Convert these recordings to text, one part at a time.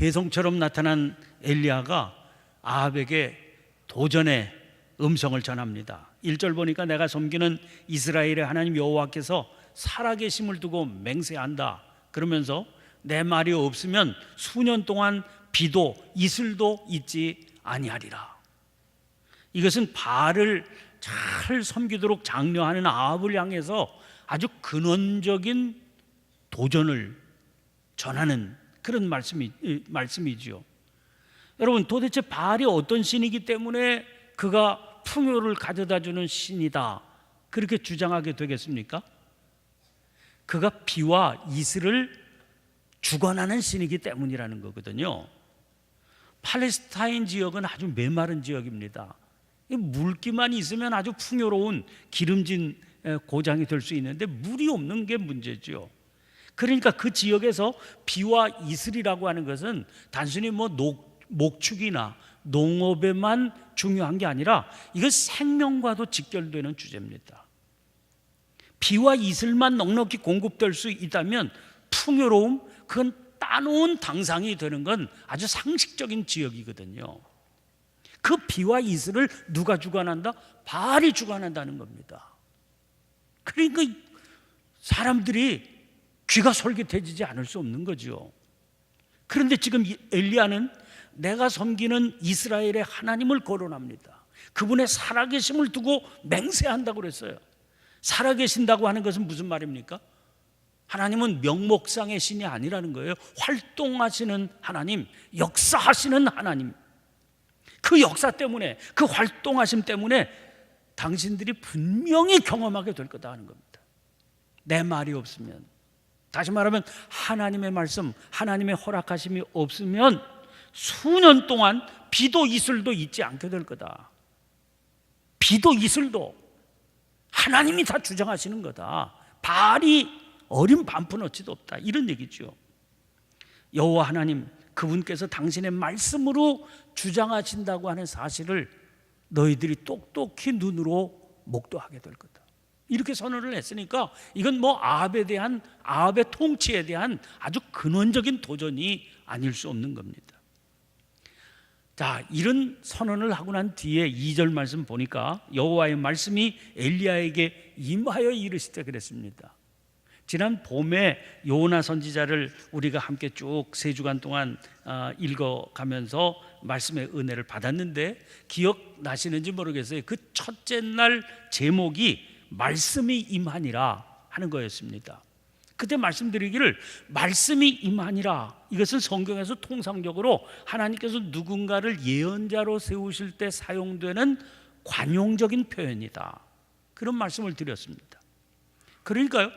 혜성처럼 나타난 엘리야가 아합에게 도전의 음성을 전합니다. 1절 보니까 내가 섬기는 이스라엘의 하나님 여호와께서 살아계심을 두고 맹세한다. 그러면서 내 말이 없으면 수년 동안 비도 이슬도 있지 아니하리라. 이것은 바알을 잘 섬기도록 장려하는 아합을 향해서 아주 근원적인 도전을 전하는 그런 말씀이지요. 여러분, 도대체 바알이 어떤 신이기 때문에 그가 풍요를 가져다주는 신이다 그렇게 주장하게 되겠습니까? 그가 비와 이슬을 주관하는 신이기 때문이라는 거거든요. 팔레스타인 지역은 아주 메마른 지역입니다. 물기만 있으면 아주 풍요로운 기름진 고장이 될 수 있는데 물이 없는 게 문제죠. 그러니까 그 지역에서 비와 이슬이라고 하는 것은 단순히 목축이나 농업에만 중요한 게 아니라 이건 생명과도 직결되는 주제입니다. 비와 이슬만 넉넉히 공급될 수 있다면 풍요로움, 그건 따놓은 당상이 되는 건 아주 상식적인 지역이거든요. 그 비와 이슬을 누가 주관한다? 바알이 주관한다는 겁니다. 그러니까 사람들이 귀가 솔깃해지지 않을 수 없는 거죠. 그런데 지금 엘리야는 내가 섬기는 이스라엘의 하나님을 거론합니다. 그분의 살아계심을 두고 맹세한다고 그랬어요. 살아계신다고 하는 것은 무슨 말입니까? 하나님은 명목상의 신이 아니라는 거예요. 활동하시는 하나님, 역사하시는 하나님. 그 역사 때문에, 그 활동하심 때문에 당신들이 분명히 경험하게 될 거다 하는 겁니다. 내 말이 없으면, 다시 말하면 하나님의 말씀, 하나님의 허락하심이 없으면 수년 동안 비도 이슬도 있지 않게 될 거다. 비도 이슬도 하나님이 다 주장하시는 거다. 바알이 어린 반푼어치도 없다, 이런 얘기죠. 여호와 하나님, 그분께서 당신의 말씀으로 주장하신다고 하는 사실을 너희들이 똑똑히 눈으로 목도하게 될 거다, 이렇게 선언을 했으니까 이건 아합의 통치에 대한 아주 근원적인 도전이 아닐 수 없는 겁니다. 자, 이런 선언을 하고 난 뒤에 2절 말씀 보니까 여호와의 말씀이 엘리야에게 임하여 이르시되 그랬습니다. 지난 봄에 요나 선지자를 우리가 함께 쭉 3주간 동안 읽어가면서 말씀의 은혜를 받았는데 기억나시는지 모르겠어요. 그 첫째 날 제목이 말씀이 임하니라 하는 거였습니다. 그때 말씀드리기를 말씀이 임하니라, 이것은 성경에서 통상적으로 하나님께서 누군가를 예언자로 세우실 때 사용되는 관용적인 표현이다, 그런 말씀을 드렸습니다. 그러니까요,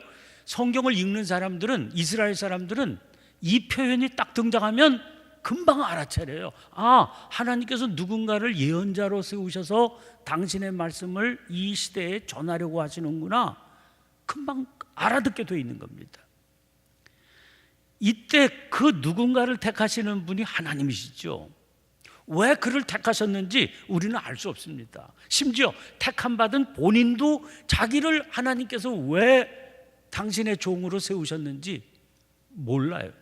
성경을 읽는 사람들은, 이스라엘 사람들은 이 표현이 딱 등장하면 금방 알아차려요. 아, 하나님께서 누군가를 예언자로 세우셔서 당신의 말씀을 이 시대에 전하려고 하시는구나, 금방 알아듣게 되어 있는 겁니다. 이때 그 누군가를 택하시는 분이 하나님이시죠. 왜 그를 택하셨는지 우리는 알 수 없습니다. 심지어 택함 받은 본인도 자기를 하나님께서 왜 당신의 종으로 세우셨는지 몰라요.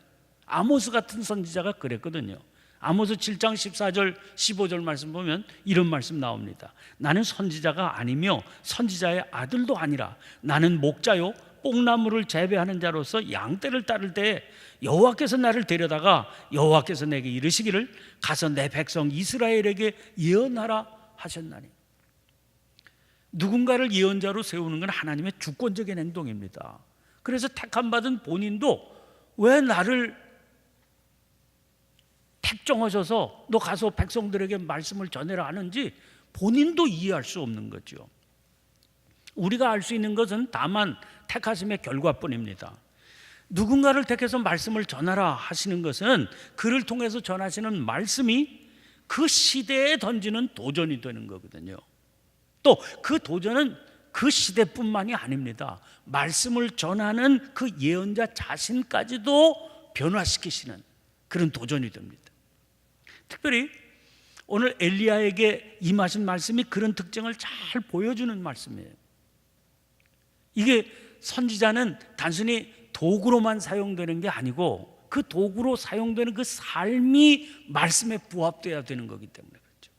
아모스 같은 선지자가 그랬거든요. 아모스 7장 14절 15절 말씀 보면 이런 말씀 나옵니다. 나는 선지자가 아니며 선지자의 아들도 아니라 나는 목자요 뽕나무를 재배하는 자로서 양떼를 따를 때 여호와께서 나를 데려다가 여호와께서 내게 이르시기를 가서 내 백성 이스라엘에게 예언하라 하셨나니. 누군가를 예언자로 세우는 건 하나님의 주권적인 행동입니다. 그래서 택함 받은 본인도 왜 나를 택정하셔서 너 가서 백성들에게 말씀을 전해라 하는지 본인도 이해할 수 없는 거죠. 우리가 알 수 있는 것은 다만 택하심의 결과뿐입니다. 누군가를 택해서 말씀을 전하라 하시는 것은 그를 통해서 전하시는 말씀이 그 시대에 던지는 도전이 되는 거거든요. 또 그 도전은 그 시대뿐만이 아닙니다. 말씀을 전하는 그 예언자 자신까지도 변화시키시는 그런 도전이 됩니다. 특별히 오늘 엘리야에게 임하신 말씀이 그런 특징을 잘 보여주는 말씀이에요. 이게 선지자는 단순히 도구로만 사용되는 게 아니고 그 도구로 사용되는 그 삶이 말씀에 부합돼야 되는 거기 때문에 그렇죠.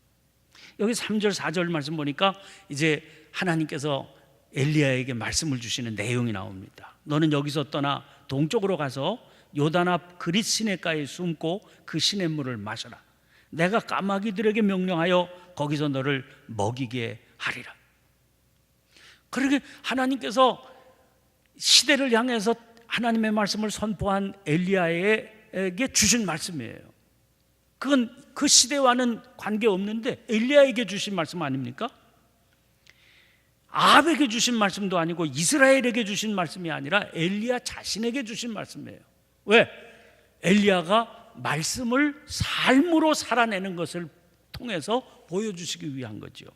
여기 3절 4절 말씀 보니까 이제 하나님께서 엘리야에게 말씀을 주시는 내용이 나옵니다. 너는 여기서 떠나 동쪽으로 가서 요단 앞 그릿 시냇가에 숨고 그 시냇물을 마셔라. 내가 까마귀들에게 명령하여 거기서 너를 먹이게 하리라. 그렇게 하나님께서 시대를 향해서 하나님의 말씀을 선포한 엘리야에게 주신 말씀이에요. 그건 그 시대와는 관계없는데 엘리야에게 주신 말씀 아닙니까? 아합에게 주신 말씀도 아니고 이스라엘에게 주신 말씀이 아니라 엘리야 자신에게 주신 말씀이에요. 왜? 엘리야가 말씀을 삶으로 살아내는 것을 통해서 보여주시기 위한 거죠.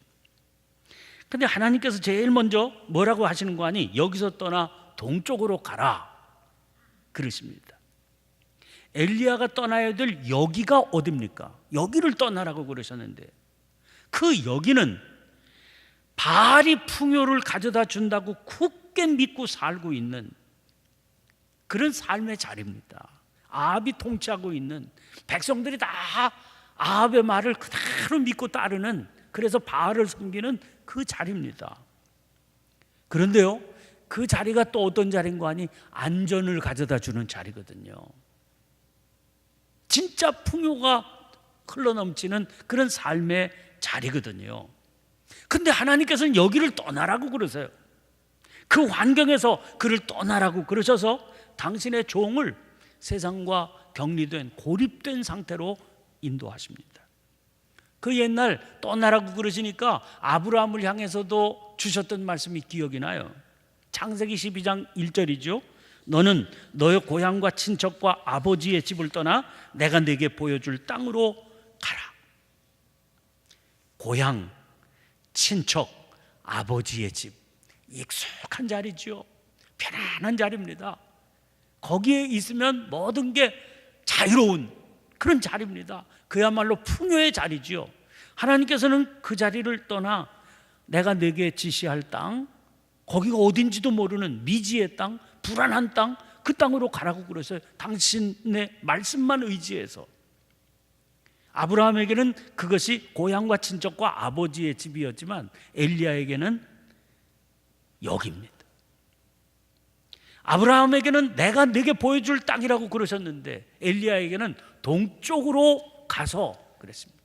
근데 하나님께서 제일 먼저 뭐라고 하시는 거 아니? 여기서 떠나 동쪽으로 가라 그러십니다. 엘리야가 떠나야 될 여기가 어딥니까? 여기를 떠나라고 그러셨는데 그 여기는 바알이 풍요를 가져다 준다고 굳게 믿고 살고 있는 그런 삶의 자리입니다. 아합이 통치하고 있는 백성들이 다 아합의 말을 그대로 믿고 따르는, 그래서 바알을 섬기는 그 자리입니다. 그런데요, 그 자리가 또 어떤 자리인 거 아니? 안전을 가져다 주는 자리거든요. 진짜 풍요가 흘러넘치는 그런 삶의 자리거든요. 근데 하나님께서는 여기를 떠나라고 그러세요. 그 환경에서 그를 떠나라고 그러셔서 당신의 종을 세상과 격리된 고립된 상태로 인도하십니다. 그 옛날 떠나라고 그러시니까 아브라함을 향해서도 주셨던 말씀이 기억이 나요. 창세기 12장 1절이죠. 너는 너의 고향과 친척과 아버지의 집을 떠나 내가 네게 보여줄 땅으로 가라. 고향, 친척, 아버지의 집, 익숙한 자리죠. 편안한 자리입니다. 거기에 있으면 모든 게 자유로운 그런 자리입니다. 그야말로 풍요의 자리지요. 하나님께서는 그 자리를 떠나 내가 네게 지시할 땅, 거기가 어딘지도 모르는 미지의 땅, 불안한 땅, 그 땅으로 가라고 그러세요. 당신의 말씀만 의지해서. 아브라함에게는 그것이 고향과 친척과 아버지의 집이었지만 엘리야에게는 여기입니다. 아브라함에게는 내가 네게 보여줄 땅이라고 그러셨는데 엘리야에게는 동쪽으로 가서 그랬습니다.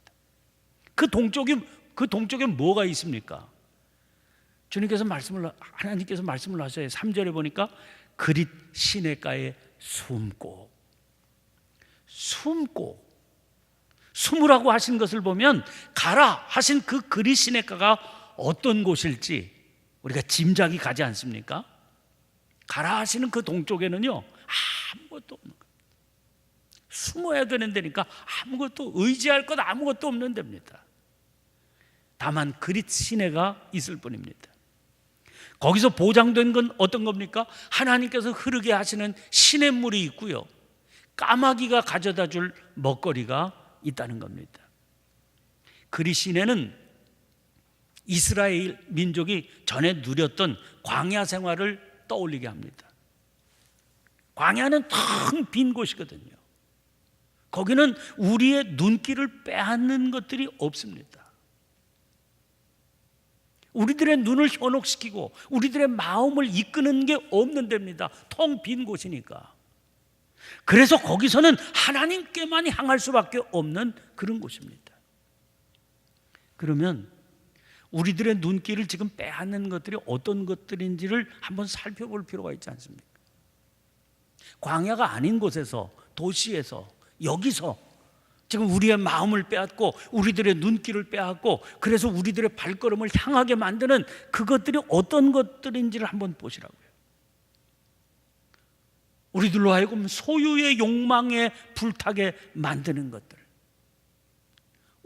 그 동쪽에 뭐가 있습니까? 하나님께서 말씀을 하셔요. 3절에 보니까 그릿 시냇가에 숨으라고 하신 것을 보면 가라 하신 그 그릿 시냇가가 어떤 곳일지 우리가 짐작이 가지 않습니까? 가라 하시는 그 동쪽에는요 아무것도 없는 거예요. 숨어야 되는 데니까 아무것도 의지할 것 아무것도 없는 데입니다. 다만 그릿 시내가 있을 뿐입니다. 거기서 보장된 건 어떤 겁니까? 하나님께서 흐르게 하시는 시냇물이 있고요, 까마귀가 가져다 줄 먹거리가 있다는 겁니다. 그릿 시내는 이스라엘 민족이 전에 누렸던 광야 생활을 떠올리게 합니다. 광야는 텅 빈 곳이거든요. 거기는 우리의 눈길을 빼앗는 것들이 없습니다. 우리들의 눈을 현혹시키고 우리들의 마음을 이끄는 게 없는 데입니다. 텅 빈 곳이니까. 그래서 거기서는 하나님께만 향할 수밖에 없는 그런 곳입니다. 그러면 우리들의 눈길을 지금 빼앗는 것들이 어떤 것들인지를 한번 살펴볼 필요가 있지 않습니까? 광야가 아닌 곳에서, 도시에서, 여기서 지금 우리의 마음을 빼앗고 우리들의 눈길을 빼앗고 그래서 우리들의 발걸음을 향하게 만드는 그것들이 어떤 것들인지를 한번 보시라고요. 우리들로 하여금 소유의 욕망에 불타게 만드는 것들.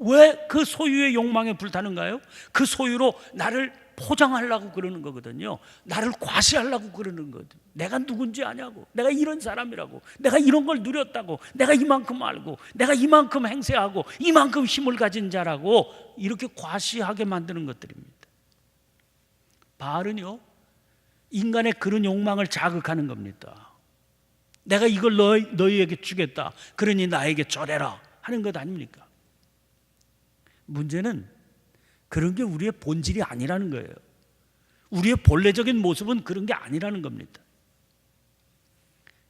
왜 그 소유의 욕망에 불타는가요? 그 소유로 나를 포장하려고 그러는 거거든요. 나를 과시하려고 그러는 거거든요. 내가 누군지 아냐고, 내가 이런 사람이라고, 내가 이런 걸 누렸다고, 내가 이만큼 알고, 내가 이만큼 행세하고 이만큼 힘을 가진 자라고 이렇게 과시하게 만드는 것들입니다. 바알은요 인간의 그런 욕망을 자극하는 겁니다. 내가 이걸 너희에게 주겠다. 그러니 나에게 절해라 하는 것 아닙니까? 문제는 그런 게 우리의 본질이 아니라는 거예요. 우리의 본래적인 모습은 그런 게 아니라는 겁니다.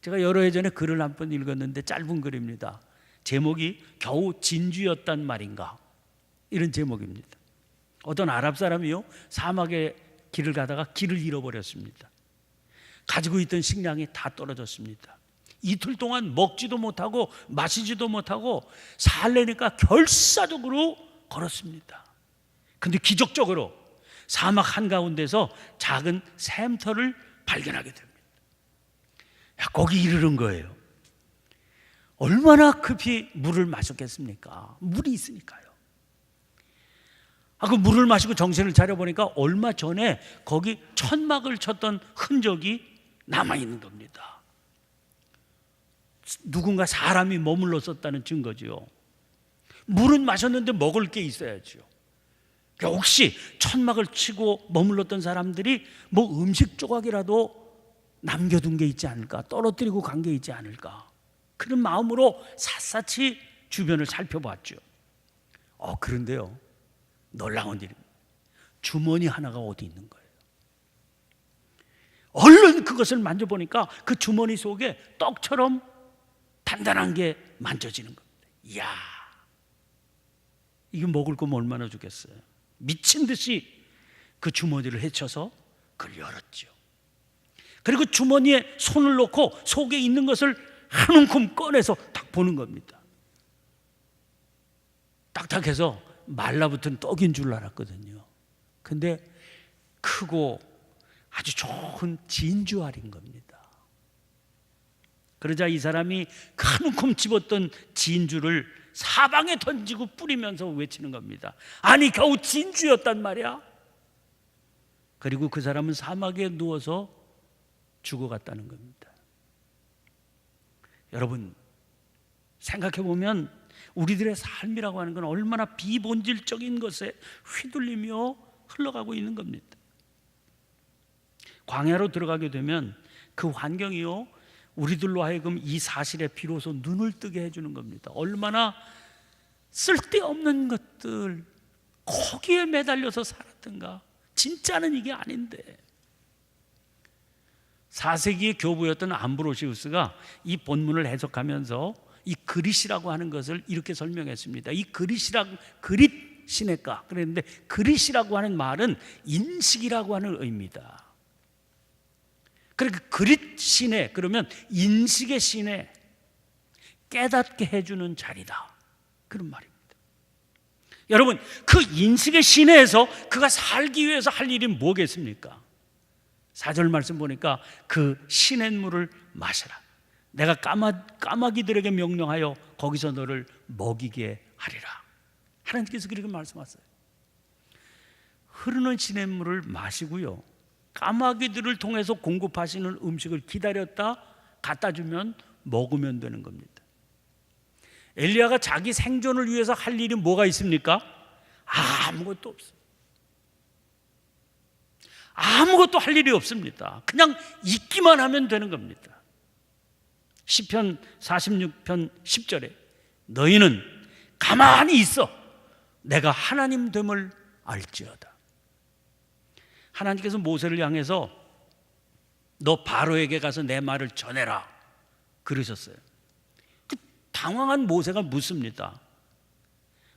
제가 여러 해 전에 글을 한 번 읽었는데 짧은 글입니다. 제목이 겨우 진주였단 말인가, 이런 제목입니다. 어떤 아랍 사람이요, 사막의 길을 가다가 길을 잃어버렸습니다. 가지고 있던 식량이 다 떨어졌습니다. 이틀 동안 먹지도 못하고 마시지도 못하고 살래니까 결사적으로 걸었습니다. 근데 기적적으로 사막 한가운데서 작은 샘터를 발견하게 됩니다. 거기 이르는 거예요. 얼마나 급히 물을 마셨겠습니까? 물이 있으니까요. 그 물을 마시고 정신을 차려보니까 얼마 전에 거기 천막을 쳤던 흔적이 남아있는 겁니다. 누군가 사람이 머물렀었다는 증거죠. 물은 마셨는데 먹을 게 있어야죠. 혹시 천막을 치고 머물렀던 사람들이 뭐 음식 조각이라도 남겨둔 게 있지 않을까, 떨어뜨리고 간 게 있지 않을까, 그런 마음으로 샅샅이 주변을 살펴봤죠. 그런데요, 놀라운 일입니다. 주머니 하나가 어디 있는 거예요. 얼른 그것을 만져보니까 그 주머니 속에 떡처럼 단단한 게 만져지는 겁니다. 이야, 이게 먹을 거면 얼마나 주겠어요. 미친 듯이 그 주머니를 헤쳐서 그걸 열었죠. 그리고 주머니에 손을 넣고 속에 있는 것을 한 움큼 꺼내서 딱 보는 겁니다. 딱딱해서 말라붙은 떡인 줄 알았거든요. 근데 크고 아주 좋은 진주알인 겁니다. 그러자 이 사람이 한 움큼 집었던 진주를 사방에 던지고 뿌리면서 외치는 겁니다. 아니, 겨우 진주였단 말이야. 그리고 그 사람은 사막에 누워서 죽어갔다는 겁니다. 여러분, 생각해 보면 우리들의 삶이라고 하는 건 얼마나 비본질적인 것에 휘둘리며 흘러가고 있는 겁니다. 광야로 들어가게 되면 그 환경이요, 우리들로 하여금 이 사실에 비로소 눈을 뜨게 해주는 겁니다. 얼마나 쓸데없는 것들 거기에 매달려서 살았던가. 진짜는 이게 아닌데. 4세기의 교부였던 암브로시우스가 이 본문을 해석하면서 이 그릿이라고 하는 것을 이렇게 설명했습니다. 이 그릿 시내가, 그랬는데 그릿이라고 하는 말은 인식이라고 하는 의미다. 그러니까 그릿 시내, 그러면 인식의 시내, 깨닫게 해주는 자리다, 그런 말입니다. 여러분, 그 인식의 시내에서 그가 살기 위해서 할 일이 뭐겠습니까? 4절 말씀 보니까 그 시냇물을 마셔라. 내가 까마귀들에게 명령하여 거기서 너를 먹이게 하리라. 하나님께서 그렇게 말씀하셨어요. 흐르는 시냇물을 마시고요, 까마귀들을 통해서 공급하시는 음식을 기다렸다 갖다 주면 먹으면 되는 겁니다. 엘리야가 자기 생존을 위해서 할 일이 뭐가 있습니까? 아무것도 없어요. 아무것도 할 일이 없습니다. 그냥 있기만 하면 되는 겁니다. 시편 46편 10절에 너희는 가만히 있어 내가 하나님 됨을 알지어다. 하나님께서 모세를 향해서 너 바로에게 가서 내 말을 전해라 그러셨어요. 그 당황한 모세가 묻습니다.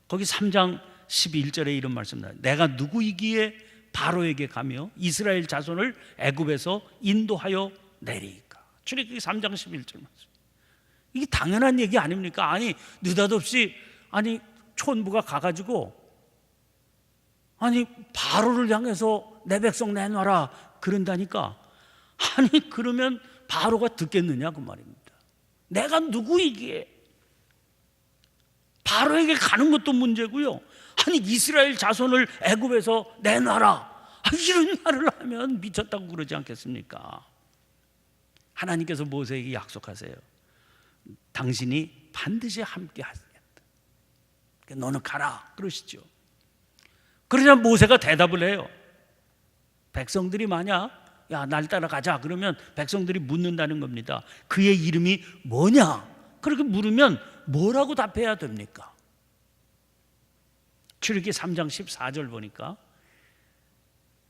거기 3장 11절에 이런 말씀 나와요. 내가 누구이기에 바로에게 가며 이스라엘 자손을 애굽에서 인도하여 내리까. 출애굽기 3장 11절 말씀. 이게 당연한 얘기 아닙니까? 아니, 느닷없이 촌부가 가가지고 바로를 향해서 내 백성 내놔라 그런다니까. 그러면 바로가 듣겠느냐 그 말입니다. 내가 누구이기에 바로에게 가는 것도 문제고요. 이스라엘 자손을 애굽에서 내놔라, 이런 말을 하면 미쳤다고 그러지 않겠습니까? 하나님께서 모세에게 약속하세요. 당신이 반드시 함께 하시겠다. 너는 가라 그러시죠. 그러자 모세가 대답을 해요. 백성들이 만약 야, 날 따라가자. 그러면 백성들이 묻는다는 겁니다. 그의 이름이 뭐냐? 그렇게 물으면 뭐라고 답해야 됩니까? 출애굽기 3장 14절 보니까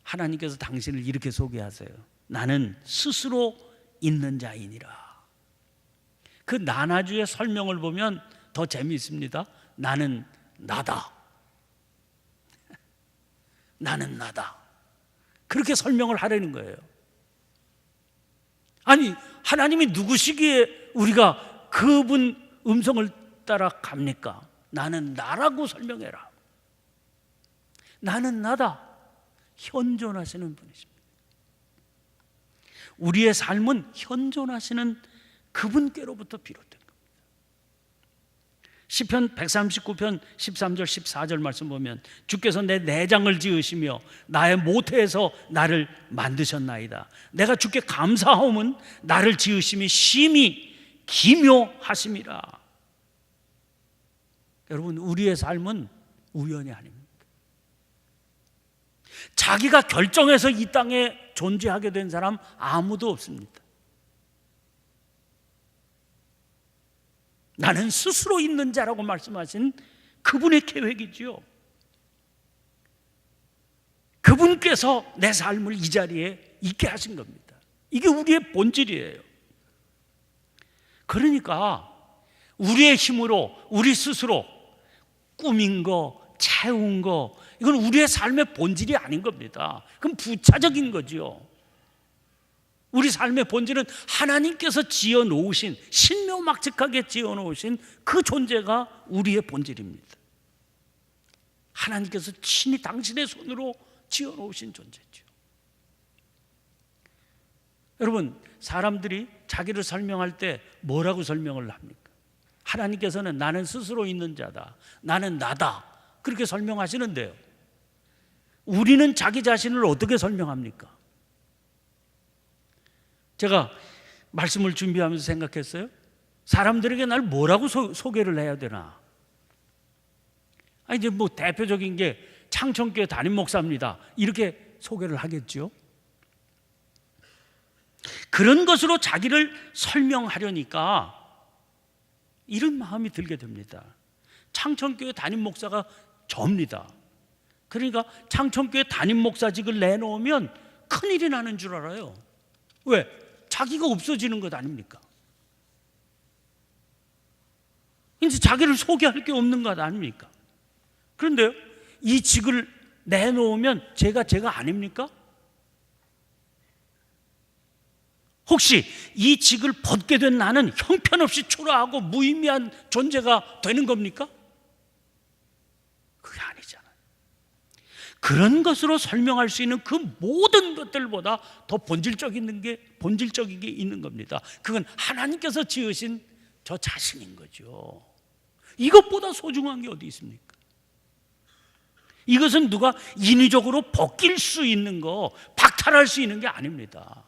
하나님께서 당신을 이렇게 소개하세요. 나는 스스로 있는 자이니라. 그 나나주의 설명을 보면 더 재미있습니다. 나는 나다. 나는 나다. 그렇게 설명을 하려는 거예요. 아니, 하나님이 누구시기에 우리가 그분 음성을 따라 갑니까? 나는 나라고 설명해라. 나는 나다. 현존하시는 분이십니다. 우리의 삶은 현존하시는 그분께로부터 비롯된 겁니다. 시편 139편 13절 14절 말씀 보면 주께서 내 내장을 지으시며 나의 모태에서 나를 만드셨나이다. 내가 주께 감사하오면 나를 지으심이 심히 기묘하심이라. 여러분, 우리의 삶은 우연이 아닙니다. 자기가 결정해서 이 땅에 존재하게 된 사람 아무도 없습니다. 나는 스스로 있는 자라고 말씀하신 그분의 계획이지요. 그분께서 내 삶을 이 자리에 있게 하신 겁니다. 이게 우리의 본질이에요. 그러니까 우리의 힘으로 우리 스스로 꾸민 거, 채운 거, 이건 우리의 삶의 본질이 아닌 겁니다. 그건 부차적인 거지요. 우리 삶의 본질은 하나님께서 지어놓으신, 신묘막측하게 지어놓으신 그 존재가 우리의 본질입니다. 하나님께서 친히 당신의 손으로 지어놓으신 존재죠. 여러분, 사람들이 자기를 설명할 때 뭐라고 설명을 합니까? 하나님께서는 나는 스스로 있는 자다, 나는 나다, 그렇게 설명하시는데요, 우리는 자기 자신을 어떻게 설명합니까? 제가 말씀을 준비하면서 생각했어요. 사람들에게 날 뭐라고 소개를 해야 되나? 이제 뭐 대표적인 게 창천교회 담임 목사입니다, 이렇게 소개를 하겠죠. 그런 것으로 자기를 설명하려니까 이런 마음이 들게 됩니다. 창천교회 담임 목사가 접니다. 그러니까 창천교회 담임 목사직을 내놓으면 큰일이 나는 줄 알아요. 왜? 자기가 없어지는 것 아닙니까? 이제 자기를 소개할 게 없는 것 아닙니까? 그런데요, 이 직을 내놓으면 제가 아닙니까? 혹시 이 직을 벗게 된 나는 형편없이 초라하고 무의미한 존재가 되는 겁니까? 그게 아니잖아요. 그런 것으로 설명할 수 있는 그 모든 것들보다 더 본질적이게 있는 겁니다. 그건 하나님께서 지으신 저 자신인 거죠. 이것보다 소중한 게 어디 있습니까? 이것은 누가 인위적으로 벗길 수 있는 거, 박탈할 수 있는 게 아닙니다.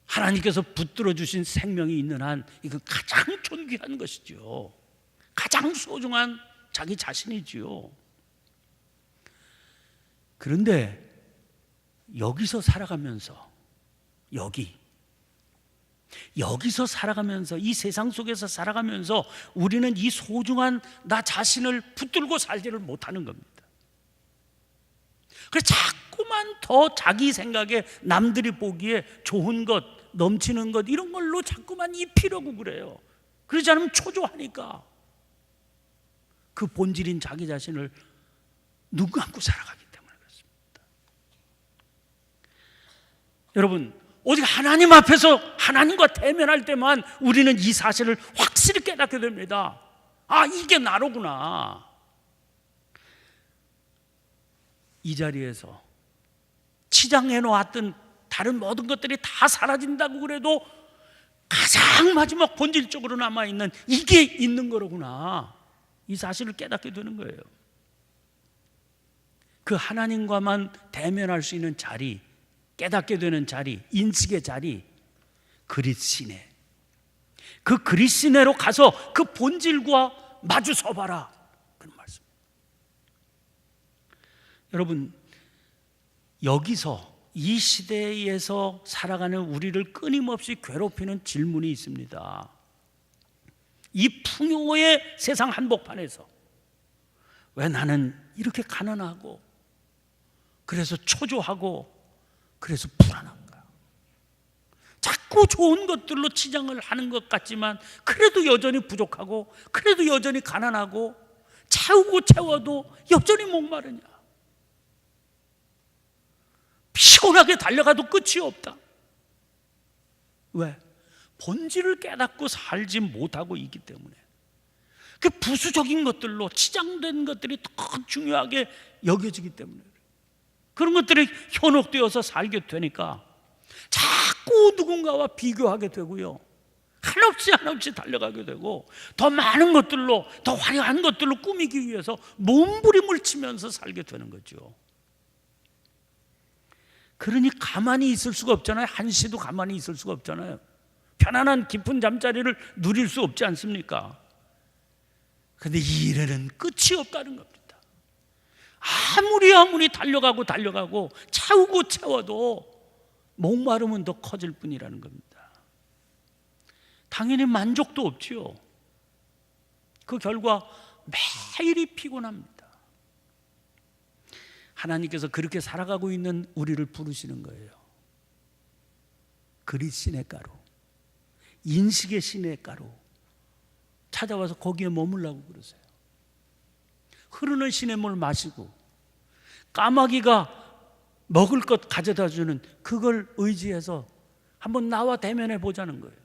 하나님께서 붙들어 주신 생명이 있는 한 이거 가장 존귀한 것이죠. 가장 소중한 자기 자신이지요. 그런데 여기서 살아가면서 여기서 살아가면서 이 세상 속에서 살아가면서 우리는 이 소중한 나 자신을 붙들고 살지를 못하는 겁니다. 그래서 자꾸만 더 자기 생각에 남들이 보기에 좋은 것, 넘치는 것, 이런 걸로 자꾸만 입히려고 그래요. 그러지 않으면 초조하니까 그 본질인 자기 자신을 눈 감고 살아가기 때문에 그렇습니다. 여러분, 오직 하나님 앞에서 하나님과 대면할 때만 우리는 이 사실을 확실히 깨닫게 됩니다. 아, 이게 나로구나. 이 자리에서 치장해 놓았던 다른 모든 것들이 다 사라진다고 그래도 가장 마지막 본질적으로 남아있는 이게 있는 거로구나, 이 사실을 깨닫게 되는 거예요. 그 하나님과만 대면할 수 있는 자리, 깨닫게 되는 자리, 인식의 자리, 그리스도시네. 그 그리스도시네로 가서 그 본질과 마주 서봐라, 그런 말씀. 여러분, 여기서 이 시대에서 살아가는 우리를 끊임없이 괴롭히는 질문이 있습니다. 이 풍요의 세상 한복판에서 왜 나는 이렇게 가난하고, 그래서 초조하고, 그래서 불안한가? 자꾸 좋은 것들로 치장을 하는 것 같지만 그래도 여전히 부족하고, 그래도 여전히 가난하고, 채우고 채워도 여전히 목마르냐? 피곤하게 달려가도 끝이 없다. 왜? 본질을 깨닫고 살지 못하고 있기 때문에. 그 부수적인 것들로 치장된 것들이 더 중요하게 여겨지기 때문에, 그런 것들이 현혹되어서 살게 되니까 자꾸 누군가와 비교하게 되고요, 한없이 달려가게 되고, 더 많은 것들로, 더 화려한 것들로 꾸미기 위해서 몸부림을 치면서 살게 되는 거죠. 그러니 가만히 있을 수가 없잖아요. 한시도 가만히 있을 수가 없잖아요. 편안한 깊은 잠자리를 누릴 수 없지 않습니까? 그런데 이 일에는 끝이 없다는 겁니다. 아무리 달려가고 채우고 채워도 목마름은 더 커질 뿐이라는 겁니다. 당연히 만족도 없지요. 그 결과 매일이 피곤합니다. 하나님께서 그렇게 살아가고 있는 우리를 부르시는 거예요. 그리 시냇가로, 인식의 시냇가로 찾아와서 거기에 머물라고 그러세요. 흐르는 시냇물 마시고, 까마귀가 먹을 것 가져다 주는 그걸 의지해서 한번 나와 대면해 보자는 거예요.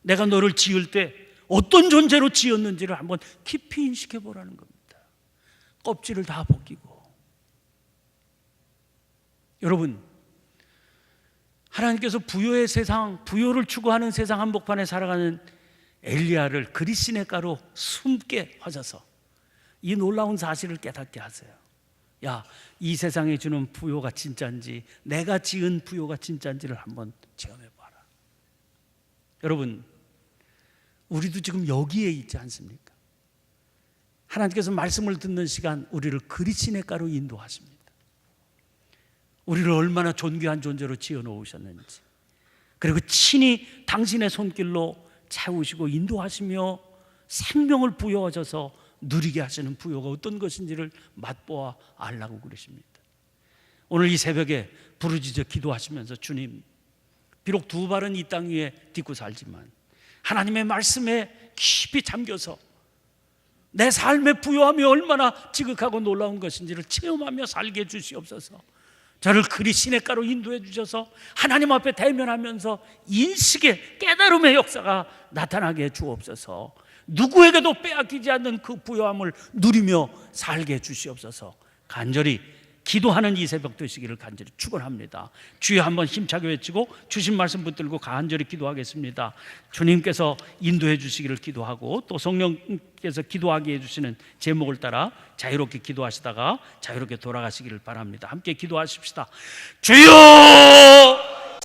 내가 너를 지을 때 어떤 존재로 지었는지를 한번 깊이 인식해 보라는 겁니다. 껍질을 다 벗기고. 여러분, 하나님께서 부요의 세상, 부요를 추구하는 세상 한복판에 살아가는 엘리야를 그리 시냇가로 숨게 하셔서 이 놀라운 사실을 깨닫게 하세요. 야, 이 세상에 주는 부요가 진짜인지, 내가 지은 부요가 진짜인지를 한번 체험해봐라. 여러분, 우리도 지금 여기에 있지 않습니까? 하나님께서 말씀을 듣는 시간, 우리를 그리 시냇가로 인도하십니다. 우리를 얼마나 존귀한 존재로 지어놓으셨는지, 그리고 친히 당신의 손길로 채우시고 인도하시며 생명을 부여하셔서 누리게 하시는 부요가 어떤 것인지를 맛보아 알라고 그러십니다. 오늘 이 새벽에 부르짖어 기도하시면서, 주님, 비록 두 발은 이 땅 위에 딛고 살지만 하나님의 말씀에 깊이 잠겨서 내 삶의 부요함이 얼마나 지극하고 놀라운 것인지를 체험하며 살게 해주시옵소서. 저를 그리 시냇가로 인도해 주셔서 하나님 앞에 대면하면서 인식의 깨달음의 역사가 나타나게 해 주옵소서. 누구에게도 빼앗기지 않는 그 부요함을 누리며 살게 해 주시옵소서. 간절히 기도하는 이 새벽 되시기를 간절히 축원합니다. 주여 한번 힘차게 외치고 주신 말씀 붙들고 간절히 기도하겠습니다. 주님께서 인도해 주시기를 기도하고, 또 성령께서 기도하게 해주시는 제목을 따라 자유롭게 기도하시다가 자유롭게 돌아가시기를 바랍니다. 함께 기도하십시다. 주여!